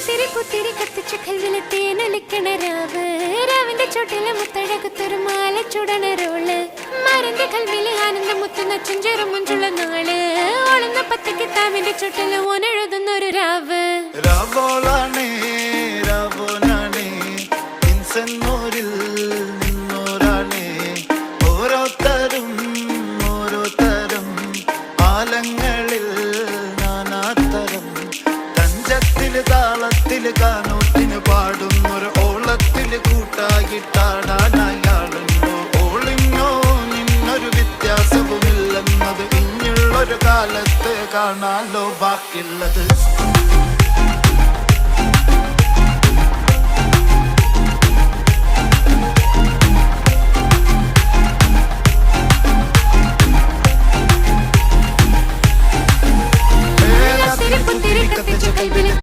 കത്തിരി പുത്തിരി കത്തിച്ച കൽവിലെ തേനൊലിക്കണ രാവ് രാവിന്റെ ചോട്ടിലെ മുത്തഴകത്തൊരു മാല ചുടണ റോള് മാറിന്റെ കൽവിലെ ആനന്ദ മുത്തുന്ന ചെഞ്ചേറും മുഞ്ചുള്ള നാള് ഓളുന്ന പത്ത് കിതാബിന്റെ ചോട്ടില് ഓനെഴുതുന്നൊരു രാവ് രാവോളാണേ രാവോനാണേ ഇൻസെന്നൂരിൽ നിന്നോരാണേ ഓരോരുത്തരും ഓരോരുത്തരും ആലങ്ങളിൽ നാനാത്തരം തഞ്ചത്തില് താളത്തില് കാനൂട്ടിന് പാടുന്നൊരു ഓളത്തില് കൂട്ടായിട്ടാടാനയാളുണ്ടോ ഓളിഞ്ഞോ നിന്നൊരു വ്യത്യാസവുമില്ലെന്നത് ഇനിയുള്ളൊരു കാലത്ത് കാണാലോ ബാക്കിയുള്ളത്